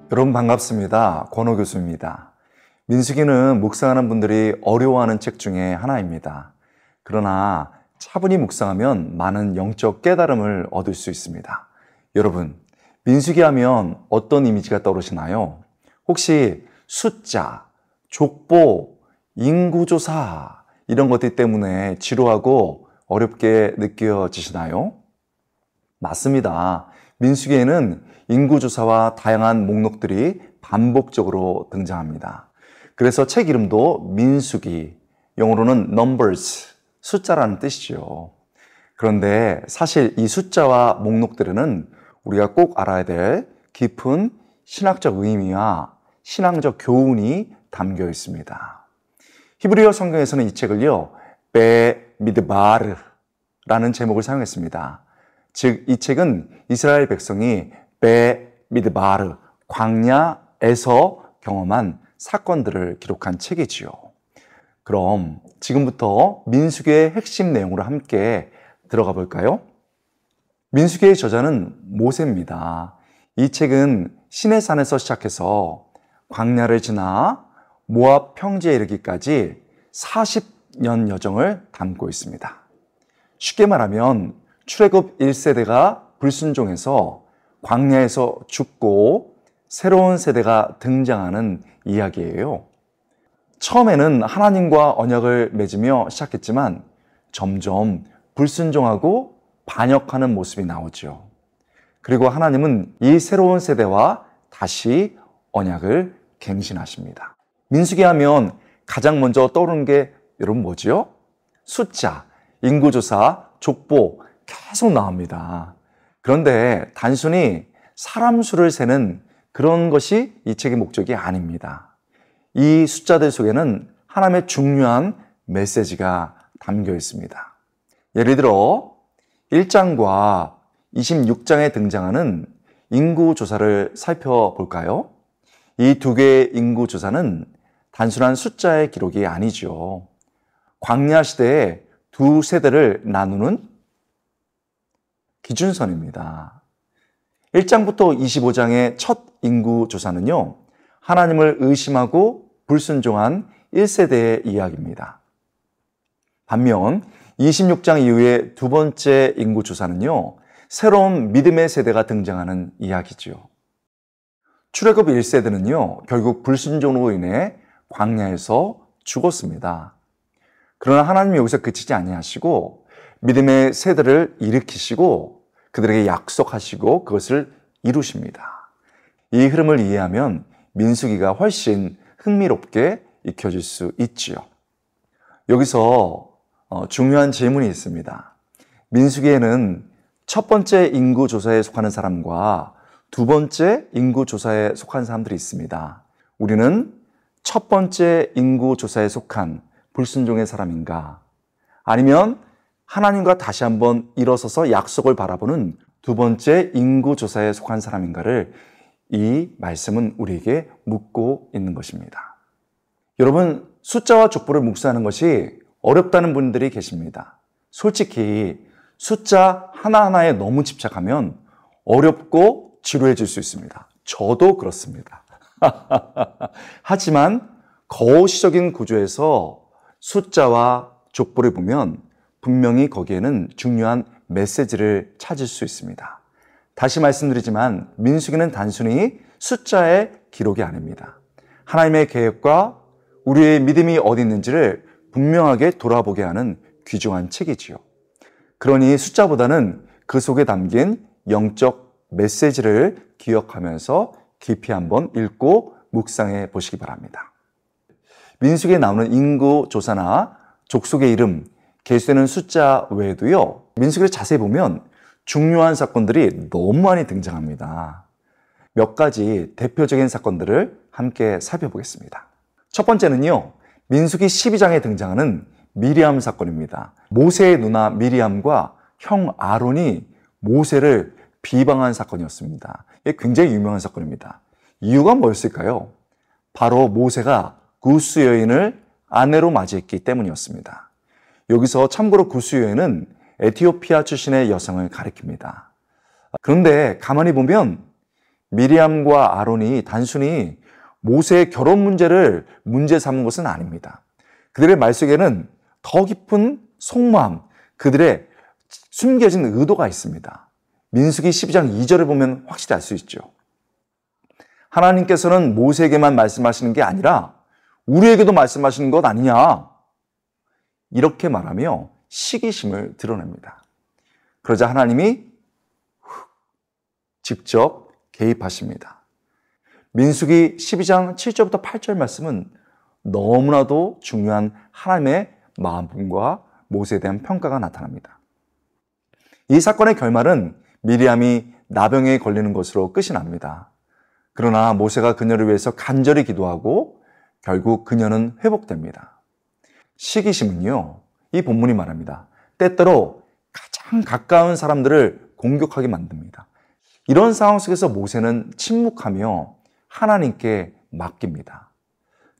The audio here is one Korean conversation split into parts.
여러분 반갑습니다. 권호 교수입니다. 민수기는 묵상하는 분들이 어려워하는 책 중에 하나입니다. 그러나 차분히 묵상하면 많은 영적 깨달음을 얻을 수 있습니다. 여러분, 민수기 하면 어떤 이미지가 떠오르시나요? 혹시 숫자, 족보, 인구조사 이런 것들 때문에 지루하고 어렵게 느껴지시나요? 맞습니다. 민수기에는 인구조사와 다양한 목록들이 반복적으로 등장합니다. 그래서 책 이름도 민수기, 영어로는 numbers, 숫자라는 뜻이죠. 그런데 사실 이 숫자와 목록들에는 우리가 꼭 알아야 될 깊은 신학적 의미와 신앙적 교훈이 담겨 있습니다. 히브리어 성경에서는 이 책을요, 베미드바르라는 제목을 사용했습니다. 즉, 이 책은 이스라엘 백성이 베미드바르, 광야에서 경험한 사건들을 기록한 책이지요. 그럼 지금부터 민수기의 핵심 내용으로 함께 들어가 볼까요? 민수기의 저자는 모세입니다. 이 책은 시내산에서 시작해서 광야를 지나 모압 평지에 이르기까지 40년 여정을 담고 있습니다. 쉽게 말하면 출애굽 1세대가 불순종해서 광야에서 죽고 새로운 세대가 등장하는 이야기예요. 처음에는 하나님과 언약을 맺으며 시작했지만 점점 불순종하고 반역하는 모습이 나오죠. 그리고 하나님은 이 새로운 세대와 다시 언약을 갱신하십니다. 민수기 하면 가장 먼저 떠오르는 게 여러분 뭐지요? 숫자, 인구조사, 족보 계속 나옵니다. 그런데 단순히 사람 수를 세는 그런 것이 이 책의 목적이 아닙니다. 이 숫자들 속에는 하나님의 중요한 메시지가 담겨 있습니다. 예를 들어 1장과 26장에 등장하는 인구조사를 살펴볼까요? 이 두 개의 인구조사는 단순한 숫자의 기록이 아니죠. 광야 시대에 두 세대를 나누는 기준선입니다. 1장부터 25장의 첫 인구조사는요, 하나님을 의심하고 불순종한 1세대의 이야기입니다. 반면 26장 이후의 두 번째 인구조사는요, 새로운 믿음의 세대가 등장하는 이야기죠. 출애굽 1세대는요, 결국 불순종으로 인해 광야에서 죽었습니다. 그러나 하나님이 여기서 그치지 아니하시고 믿음의 세대를 일으키시고 그들에게 약속하시고 그것을 이루십니다. 이 흐름을 이해하면 민수기가 훨씬 흥미롭게 익혀질 수 있지요. 여기서 중요한 질문이 있습니다. 민수기에는 첫 번째 인구조사에 속하는 사람과 두 번째 인구조사에 속한 사람들이 있습니다. 우리는 첫 번째 인구조사에 속한 불순종의 사람인가? 아니면 하나님과 다시 한번 일어서서 약속을 바라보는 두 번째 인구조사에 속한 사람인가를 이 말씀은 우리에게 묻고 있는 것입니다. 여러분, 숫자와 족보를 묵상하는 것이 어렵다는 분들이 계십니다. 솔직히 숫자 하나하나에 너무 집착하면 어렵고 지루해질 수 있습니다. 저도 그렇습니다. 하지만 거시적인 구조에서 숫자와 족보를 보면 분명히 거기에는 중요한 메시지를 찾을 수 있습니다. 다시 말씀드리지만 민수기는 단순히 숫자의 기록이 아닙니다. 하나님의 계획과 우리의 믿음이 어디 있는지를 분명하게 돌아보게 하는 귀중한 책이지요. 그러니 숫자보다는 그 속에 담긴 영적 메시지를 기억하면서 깊이 한번 읽고 묵상해 보시기 바랍니다. 민수기에 나오는 인구조사나 족속의 이름, 계수되는 숫자 외에도요, 민수기를 자세히 보면 중요한 사건들이 너무 많이 등장합니다. 몇 가지 대표적인 사건들을 함께 살펴보겠습니다. 첫 번째는요, 민수기 12장에 등장하는 미리암 사건입니다. 모세의 누나 미리암과 형 아론이 모세를 비방한 사건이었습니다. 이게 굉장히 유명한 사건입니다. 이유가 뭐였을까요? 바로 모세가 구스 여인을 아내로 맞이했기 때문이었습니다. 여기서 참고로 구스 여인은 에티오피아 출신의 여성을 가리킵니다. 그런데 가만히 보면 미리암과 아론이 단순히 모세의 결혼 문제를 문제 삼은 것은 아닙니다. 그들의 말 속에는 더 깊은 속마음, 그들의 숨겨진 의도가 있습니다. 민수기 12장 2절을 보면 확실히 알 수 있죠. 하나님께서는 모세에게만 말씀하시는 게 아니라 우리에게도 말씀하시는 것 아니냐, 이렇게 말하며 시기심을 드러냅니다. 그러자 하나님이 직접 개입하십니다. 민수기 12장 7절부터 8절 말씀은 너무나도 중요한 하나님의 마음과 모세에 대한 평가가 나타납니다. 이 사건의 결말은 미리암이 나병에 걸리는 것으로 끝이 납니다. 그러나 모세가 그녀를 위해서 간절히 기도하고 결국 그녀는 회복됩니다. 시기심은요, 이 본문이 말합니다. 때때로 가장 가까운 사람들을 공격하게 만듭니다. 이런 상황 속에서 모세는 침묵하며 하나님께 맡깁니다.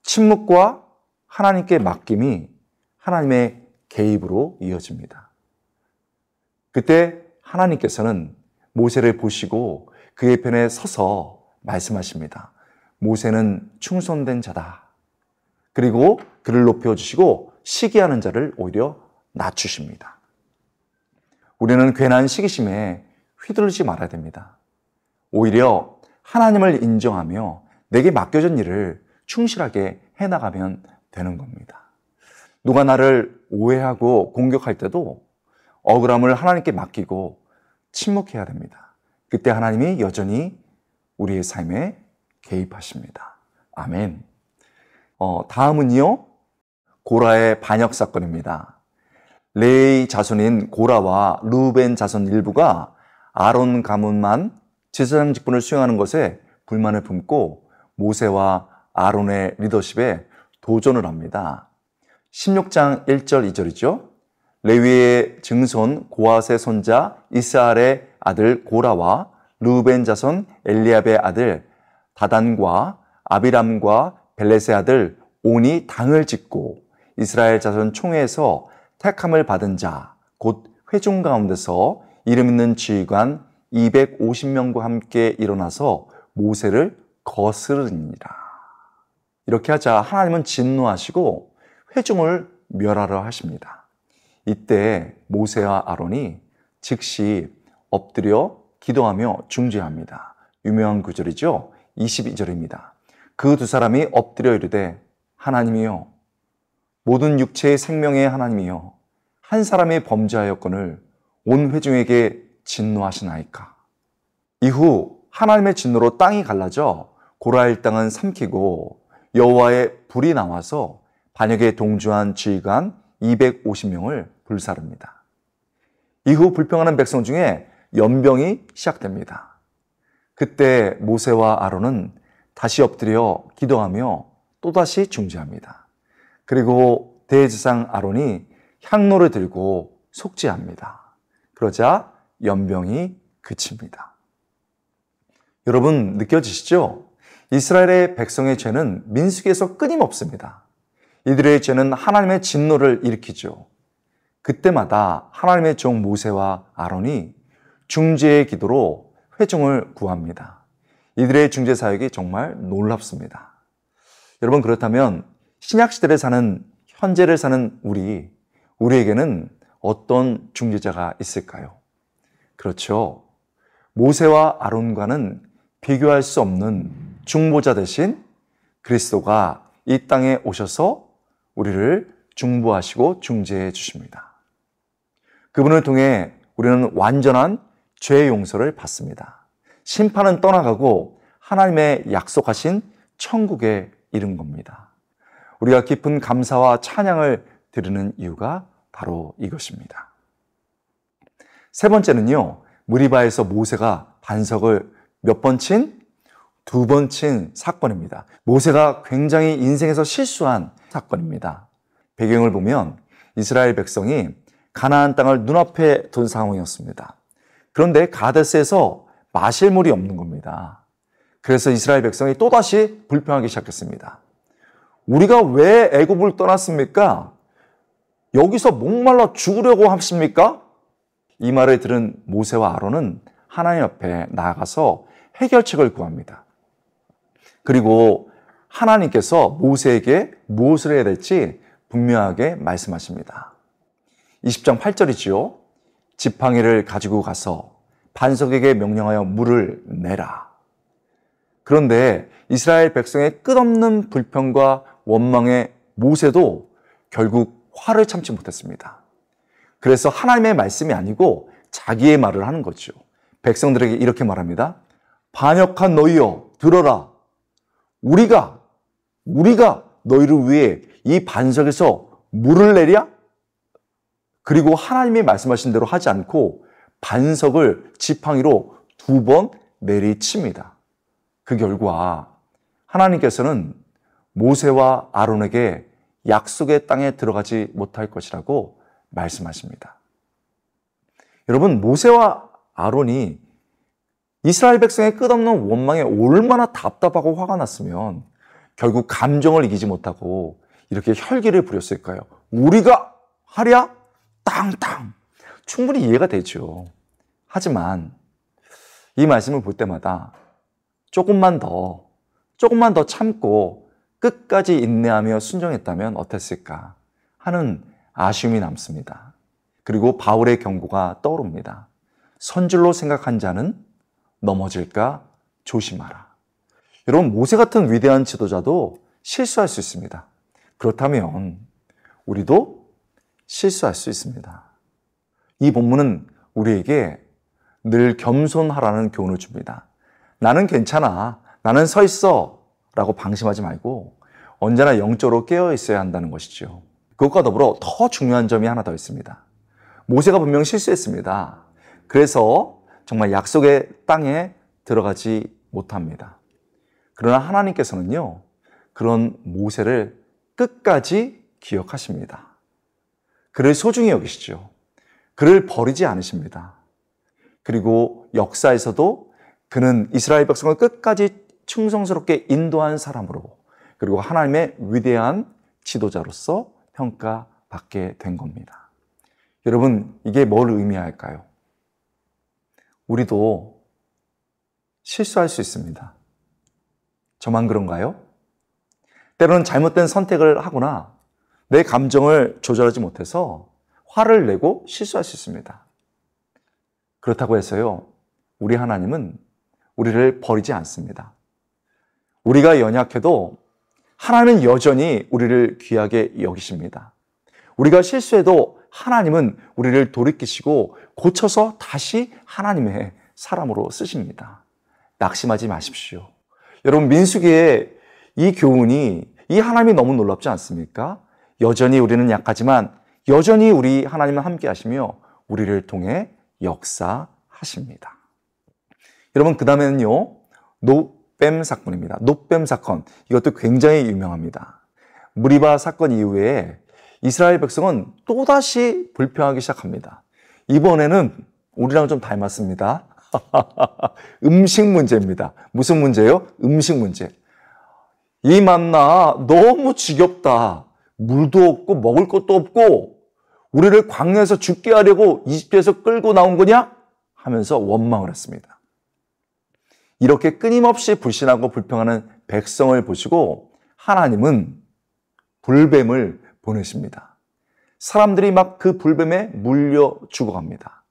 침묵과 하나님께 맡김이 하나님의 개입으로 이어집니다. 그때 하나님께서는 모세를 보시고 그의 편에 서서 말씀하십니다. 모세는 충성된 자다. 그리고 그를 높여주시고 시기하는 자를 오히려 낮추십니다. 우리는 괜한 시기심에 휘둘리지 말아야 됩니다. 오히려 하나님을 인정하며 내게 맡겨진 일을 충실하게 해나가면 되는 겁니다. 누가 나를 오해하고 공격할 때도 억울함을 하나님께 맡기고 침묵해야 됩니다. 그때 하나님이 여전히 우리의 삶에 개입하십니다. 아멘. 다음은요, 고라의 반역 사건입니다. 레위 자손인 고라와 루벤 자손 일부가 아론 가문만 제사장 직분을 수행하는 것에 불만을 품고 모세와 아론의 리더십에 도전을 합니다. 16장 1절 2절이죠. 레위의 증손 고핫의 손자 이스할의 아들 고라와 루벤 자손 엘리압의 아들 다단과 아비람과 벨렛의 아들 온이 당을 짓고 이스라엘 자손 총회에서 택함을 받은 자, 곧 회중 가운데서 이름 있는 지휘관 250명과 함께 일어나서 모세를 거스르니라. 이렇게 하자 하나님은 진노하시고 회중을 멸하려 하십니다. 이때 모세와 아론이 즉시 엎드려 기도하며 중재합니다. 유명한 구절이죠. 22절입니다. 그 두 사람이 엎드려 이르되 하나님이여, 모든 육체의 생명의 하나님이여, 한 사람이 범죄하였거늘 온 회중에게 진노하시나이까. 이후 하나님의 진노로 땅이 갈라져 고라 일당은 삼키고 여호와의 불이 나와서 반역에 동조한 지휘관 250명을 불사릅니다. 이후 불평하는 백성 중에 연병이 시작됩니다. 그때 모세와 아론은 다시 엎드려 기도하며 또다시 중재합니다. 그리고 대제사장 아론이 향로를 들고 속죄합니다. 그러자 연병이 그칩니다. 여러분 느껴지시죠? 이스라엘의 백성의 죄는 민수기에서 끊임없습니다. 이들의 죄는 하나님의 진노를 일으키죠. 그때마다 하나님의 종 모세와 아론이 중재의 기도로 회중을 구합니다. 이들의 중재 사역이 정말 놀랍습니다. 여러분, 그렇다면 신약시대를 사는, 현재를 사는 우리에게는 어떤 중재자가 있을까요? 그렇죠. 모세와 아론과는 비교할 수 없는 중보자 대신 그리스도가 이 땅에 오셔서 우리를 중보하시고 중재해 주십니다. 그분을 통해 우리는 완전한 죄의 용서를 받습니다. 심판은 떠나가고 하나님의 약속하신 천국에 이른 겁니다. 우리가 깊은 감사와 찬양을 드리는 이유가 바로 이것입니다. 세 번째는요, 무리바에서 모세가 반석을 몇 번 친? 2번 친 사건입니다. 모세가 굉장히 인생에서 실수한 사건입니다. 배경을 보면 이스라엘 백성이 가나안 땅을 눈앞에 둔 상황이었습니다. 그런데 가데스에서 마실 물이 없는 겁니다. 그래서 이스라엘 백성이 또다시 불평하기 시작했습니다. 우리가 왜 애굽을 떠났습니까? 여기서 목말라 죽으려고 하십니까? 이 말을 들은 모세와 아론은 하나님 앞에 나아가서 해결책을 구합니다. 그리고 하나님께서 모세에게 무엇을 해야 될지 분명하게 말씀하십니다. 20장 8절이지요. 지팡이를 가지고 가서 반석에게 명령하여 물을 내라. 그런데 이스라엘 백성의 끝없는 불평과 원망에 모세도 결국 화를 참지 못했습니다. 그래서 하나님의 말씀이 아니고 자기의 말을 하는 거죠. 백성들에게 이렇게 말합니다. 반역한 너희여 들어라. 우리가 너희를 위해 이 반석에서 물을 내랴? 그리고 하나님이 말씀하신 대로 하지 않고 반석을 지팡이로 2번 내리칩니다. 그 결과 하나님께서는 모세와 아론에게 약속의 땅에 들어가지 못할 것이라고 말씀하십니다. 여러분, 모세와 아론이 이스라엘 백성의 끝없는 원망에 얼마나 답답하고 화가 났으면 결국 감정을 이기지 못하고 이렇게 혈기를 부렸을까요? 우리가 하랴? 땅땅. 충분히 이해가 되죠. 하지만 이 말씀을 볼 때마다 조금만 더 참고 끝까지 인내하며 순종했다면 어땠을까 하는 아쉬움이 남습니다. 그리고 바울의 경고가 떠오릅니다. 선줄로 생각한 자는 넘어질까 조심하라. 여러분, 모세 같은 위대한 지도자도 실수할 수 있습니다. 그렇다면 우리도 실수할 수 있습니다. 이 본문은 우리에게 늘 겸손하라는 교훈을 줍니다. 나는 괜찮아, 나는 서 있어 라고 방심하지 말고 언제나 영적으로 깨어 있어야 한다는 것이죠. 그것과 더불어 더 중요한 점이 하나 더 있습니다. 모세가 분명 실수했습니다. 그래서 정말 약속의 땅에 들어가지 못합니다. 그러나 하나님께서는요, 그런 모세를 끝까지 기억하십니다. 그를 소중히 여기시죠. 그를 버리지 않으십니다. 그리고 역사에서도 그는 이스라엘 백성을 끝까지 충성스럽게 인도한 사람으로, 그리고 하나님의 위대한 지도자로서 평가받게 된 겁니다. 여러분, 이게 뭘 의미할까요? 우리도 실수할 수 있습니다. 저만 그런가요? 때로는 잘못된 선택을 하거나 내 감정을 조절하지 못해서 화를 내고 실수할 수 있습니다. 그렇다고 해서요, 우리 하나님은 우리를 버리지 않습니다. 우리가 연약해도 하나님은 여전히 우리를 귀하게 여기십니다. 우리가 실수해도 하나님은 우리를 돌이키시고 고쳐서 다시 하나님의 사람으로 쓰십니다. 낙심하지 마십시오. 여러분, 민수기의 이 교훈이, 이 하나님이 너무 놀랍지 않습니까? 여전히 우리는 약하지만 여전히 우리 하나님은 함께 하시며 우리를 통해 역사하십니다. 여러분, 그 다음에는요, 노뱀 사건입니다. 노뱀 사건, 이것도 굉장히 유명합니다. 무리바 사건 이후에 이스라엘 백성은 또다시 불평하기 시작합니다. 이번에는 우리랑 좀 닮았습니다. 음식 문제입니다. 무슨 문제예요? 음식 문제. 이 만나 너무 지겹다. 물도 없고 먹을 것도 없고 우리를 광야에서 죽게 하려고 이집트에서 끌고 나온 거냐? 하면서 원망을 했습니다. 이렇게 끊임없이 불신하고 불평하는 백성을 보시고 하나님은 불뱀을 보내십니다. 사람들이 막 그 불뱀에 물려 죽어갑니다.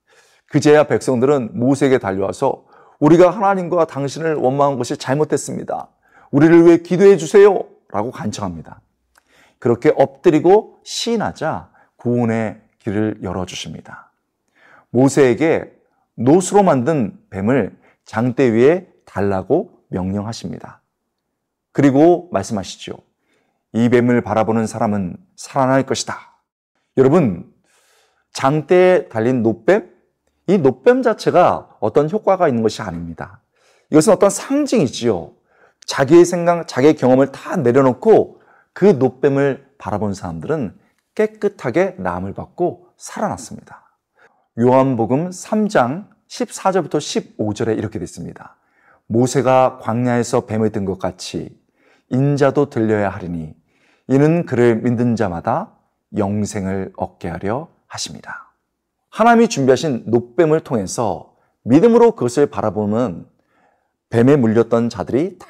그제야 백성들은 모세에게 달려와서 우리가 하나님과 당신을 원망한 것이 잘못됐습니다. 우리를 위해 기도해 주세요 라고 간청합니다. 그렇게 엎드리고 시인하자 구원의 길을 열어주십니다. 모세에게 노수로 만든 뱀을 장대 위에 달라고 명령하십니다. 그리고 말씀하시죠. 이 뱀을 바라보는 사람은 살아날 것이다. 여러분, 장대에 달린 노뱀, 이 노뱀 자체가 어떤 효과가 있는 것이 아닙니다. 이것은 어떤 상징이지요. 자기의 생각, 자기의 경험을 다 내려놓고 그 노뱀을 바라본 사람들은 깨끗하게 나음을 받고 살아났습니다. 요한복음 3장 14절부터 15절에 이렇게 됐습니다. 모세가 광야에서 뱀을 든 것 같이 인자도 들려야 하리니 이는 그를 믿는 자마다 영생을 얻게 하려 하십니다. 하나님이 준비하신 노뱀을 통해서 믿음으로 그것을 바라보면 뱀에 물렸던 자들이 다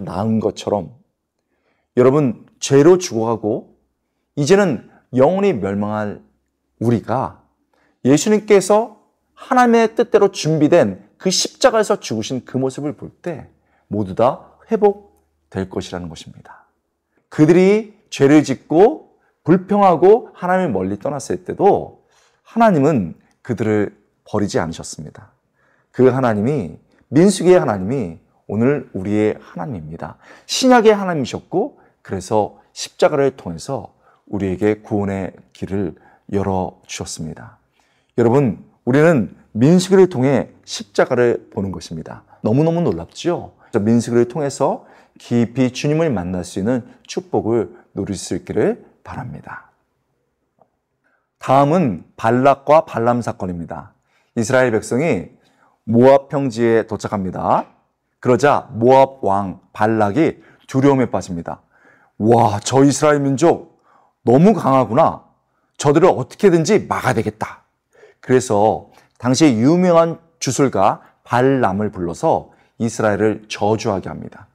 나은 것처럼 여러분, 죄로 죽어가고 이제는 영원히 멸망할 우리가 예수님께서 하나님의 뜻대로 준비된 그 십자가에서 죽으신 그 모습을 볼 때 모두 다 회복될 것이라는 것입니다. 그들이 죄를 짓고 불평하고 하나님을 멀리 떠났을 때도 하나님은 그들을 버리지 않으셨습니다. 그 하나님이, 민수기의 하나님이 오늘 우리의 하나님입니다. 신약의 하나님이셨고, 그래서 십자가를 통해서 우리에게 구원의 길을 열어주셨습니다. 여러분, 우리는 민수기를 통해 십자가를 보는 것입니다. 너무너무 놀랍죠? 민수기를 통해서 깊이 주님을 만날 수 있는 축복을 누릴 수 있기를 바랍니다. 다음은 발락과 발람 사건입니다. 이스라엘 백성이 모압 평지에 도착합니다. 그러자 모압 왕 발락이 두려움에 빠집니다. 와, 저 이스라엘 민족 너무 강하구나. 저들을 어떻게든지 막아야 되겠다. 그래서 당시 유명한 주술가 발람을 불러서 이스라엘을 저주하게 합니다.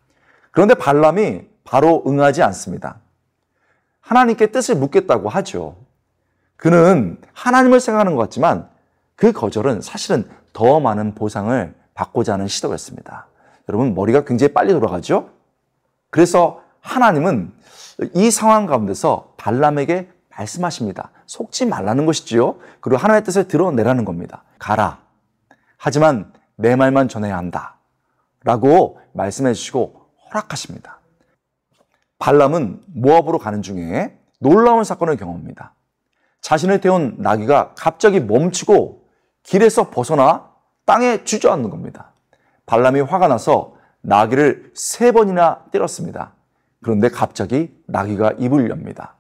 그런데 발람이 바로 응하지 않습니다. 하나님께 뜻을 묻겠다고 하죠. 그는 하나님을 생각하는 것 같지만 그 거절은 사실은 더 많은 보상을 받고자 하는 시도였습니다. 여러분, 머리가 굉장히 빨리 돌아가죠? 그래서 하나님은 이 상황 가운데서 발람에게 말씀하십니다. 속지 말라는 것이지요. 그리고 하나님의 뜻을 드러내라는 겁니다. 가라. 하지만 내 말만 전해야 한다. 라고 말씀해 주시고 허락하십니다. 발람은 모압으로 가는 중에 놀라운 사건을 경험합니다. 자신을 태운 나귀가 갑자기 멈추고 길에서 벗어나 땅에 주저앉는 겁니다. 발람이 화가 나서 나귀를 3번이나 때렸습니다. 그런데 갑자기 나귀가 입을 엽니다.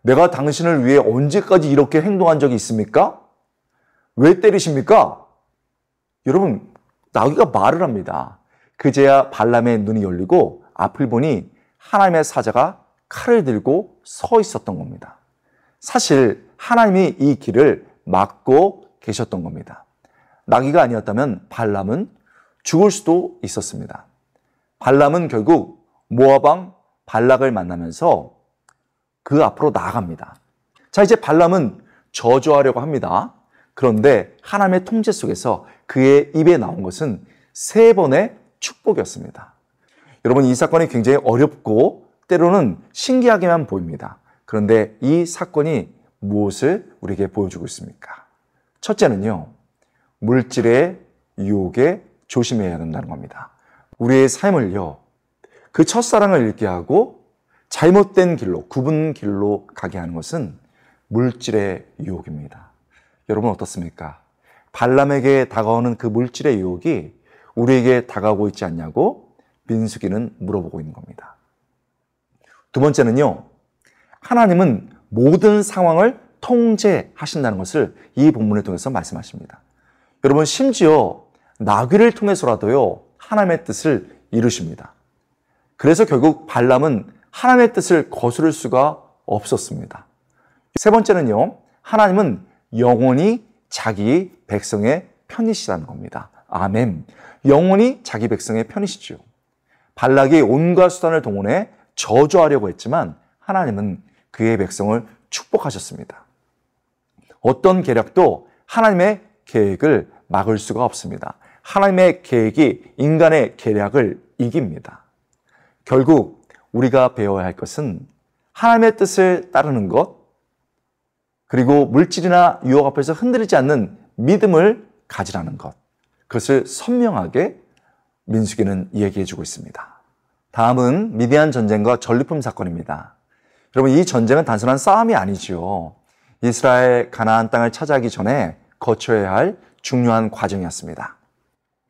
내가 당신을 위해 언제까지 이렇게 행동한 적이 있습니까? 왜 때리십니까? 여러분, 나귀가 말을 합니다. 그제야 발람의 눈이 열리고 앞을 보니 하나님의 사자가 칼을 들고 서 있었던 겁니다. 사실 하나님이 이 길을 막고 계셨던 겁니다. 나귀가 아니었다면 발람은 죽을 수도 있었습니다. 발람은 결국 모압 왕 발락을 만나면서 그 앞으로 나아갑니다. 자, 이제 발람은 저주하려고 합니다. 그런데 하나님의 통제 속에서 그의 입에 나온 것은 3번의 축복이었습니다. 여러분, 이 사건이 굉장히 어렵고 때로는 신기하게만 보입니다. 그런데 이 사건이 무엇을 우리에게 보여주고 있습니까? 첫째는요, 물질의 유혹에 조심해야 된다는 겁니다. 우리의 삶을요, 그 첫사랑을 잃게 하고 잘못된 길로, 굽은 길로 가게 하는 것은 물질의 유혹입니다. 여러분 어떻습니까? 발람에게 다가오는 그 물질의 유혹이 우리에게 다가오고 있지 않냐고 민수기는 물어보고 있는 겁니다. 두 번째는요, 하나님은 모든 상황을 통제하신다는 것을 이 본문을 통해서 말씀하십니다. 여러분, 심지어 나귀를 통해서라도요, 하나님의 뜻을 이루십니다. 그래서 결국 발람은 하나님의 뜻을 거스를 수가 없었습니다. 세 번째는요, 하나님은 영원히 자기 백성의 편이시라는 겁니다. 아멘. 영원히 자기 백성의 편이시죠. 발락이 온갖 수단을 동원해 저주하려고 했지만 하나님은 그의 백성을 축복하셨습니다. 어떤 계략도 하나님의 계획을 막을 수가 없습니다. 하나님의 계획이 인간의 계략을 이깁니다. 결국 우리가 배워야 할 것은 하나님의 뜻을 따르는 것, 그리고 물질이나 유혹 앞에서 흔들리지 않는 믿음을 가지라는 것, 그것을 선명하게 민수기는 얘기해 주고 있습니다. 다음은 미디안 전쟁과 전리품 사건입니다. 여러분, 이 전쟁은 단순한 싸움이 아니죠. 이스라엘 가나안 땅을 차지하기 전에 거쳐야 할 중요한 과정이었습니다.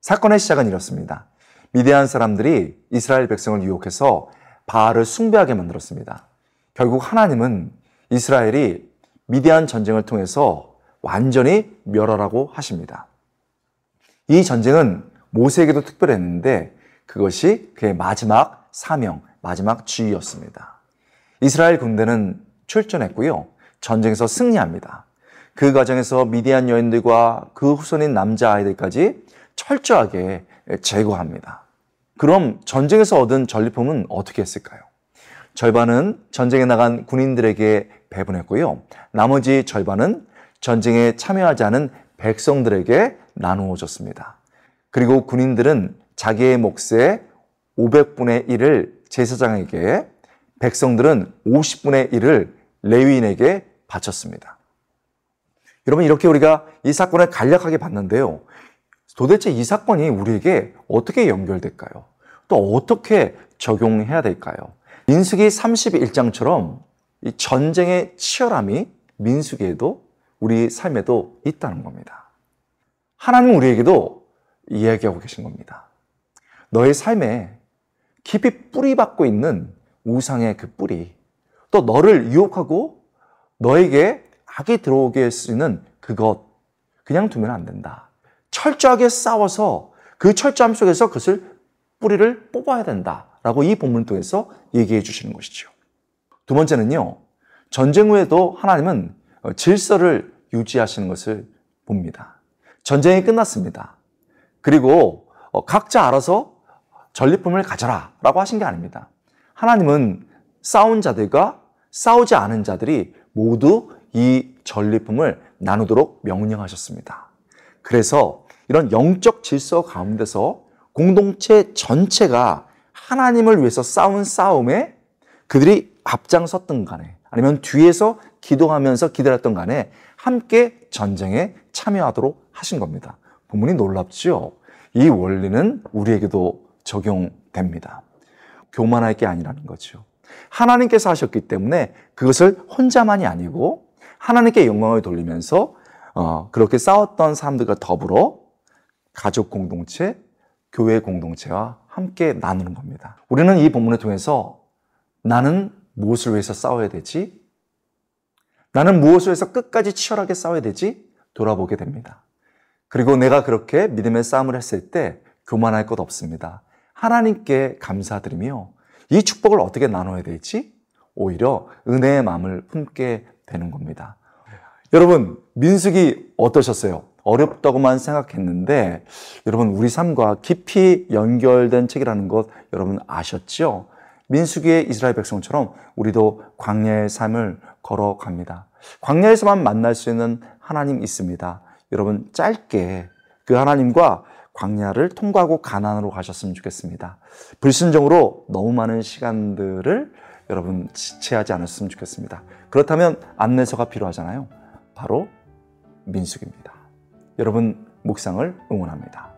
사건의 시작은 이렇습니다. 미디안 사람들이 이스라엘 백성을 유혹해서 바알을 숭배하게 만들었습니다. 결국 하나님은 이스라엘이 미디안 전쟁을 통해서 완전히 멸하라고 하십니다. 이 전쟁은 모세에게도 특별했는데 그것이 그의 마지막 사명, 마지막 지휘였습니다. 이스라엘 군대는 출전했고요. 전쟁에서 승리합니다. 그 과정에서 미디안 여인들과 그 후손인 남자아이들까지 철저하게 제거합니다. 그럼 전쟁에서 얻은 전리품은 어떻게 했을까요? 절반은 전쟁에 나간 군인들에게 배분했고요. 나머지 절반은 전쟁에 참여하지 않은 백성들에게 나누어 줬습니다. 그리고 군인들은 자기의 몫의 500분의 1을 제사장에게, 백성들은 50분의 1을 레위인에게 바쳤습니다. 여러분, 이렇게 우리가 이 사건을 간략하게 봤는데요. 도대체 이 사건이 우리에게 어떻게 연결될까요? 또 어떻게 적용해야 될까요? 민수기 31장처럼 이 전쟁의 치열함이 민수기에도 우리 삶에도 있다는 겁니다. 하나님은 우리에게도 이야기하고 계신 겁니다. 너의 삶에 깊이 뿌리박고 있는 우상의 그 뿌리, 또 너를 유혹하고 너에게 악이 들어오게 할 수 있는 그것, 그냥 두면 안 된다. 철저하게 싸워서 그 철저함 속에서 그것을 뿌리를 뽑아야 된다라고 이 본문을 통해서 얘기해 주시는 것이죠. 두 번째는요, 전쟁 후에도 하나님은 질서를 유지하시는 것을 봅니다. 전쟁이 끝났습니다. 그리고 각자 알아서 전리품을 가져라 라고 하신 게 아닙니다. 하나님은 싸운 자들과 싸우지 않은 자들이 모두 이 전리품을 나누도록 명령하셨습니다. 그래서 이런 영적 질서 가운데서 공동체 전체가 하나님을 위해서 싸운 싸움에 그들이 앞장섰던 간에 아니면 뒤에서 기도하면서 기다렸던 간에 함께 전쟁에 참여하도록 하신 겁니다. 본문이 놀랍죠? 이 원리는 우리에게도 적용됩니다. 교만할 게 아니라는 거죠. 하나님께서 하셨기 때문에 그것을 혼자만이 아니고 하나님께 영광을 돌리면서 그렇게 싸웠던 사람들과 더불어 가족 공동체, 교회 공동체와 함께 나누는 겁니다. 우리는 이 본문을 통해서 나는 무엇을 위해서 싸워야 되지? 나는 무엇을 위해서 끝까지 치열하게 싸워야 되지? 돌아보게 됩니다. 그리고 내가 그렇게 믿음의 싸움을 했을 때 교만할 것 없습니다. 하나님께 감사드리며 이 축복을 어떻게 나눠야 될지 오히려 은혜의 마음을 품게 되는 겁니다. 여러분, 민수기 어떠셨어요? 어렵다고만 생각했는데 여러분, 우리 삶과 깊이 연결된 책이라는 것 여러분 아셨죠? 민수기의 이스라엘 백성처럼 우리도 광야의 삶을 걸어갑니다. 광야에서만 만날 수 있는 하나님 있습니다. 여러분, 짧게 그 하나님과 광야를 통과하고 가나안으로 가셨으면 좋겠습니다. 불순종으로 너무 많은 시간들을 여러분 지체하지 않았으면 좋겠습니다. 그렇다면 안내서가 필요하잖아요. 바로 민수기입니다. 여러분 묵상을 응원합니다.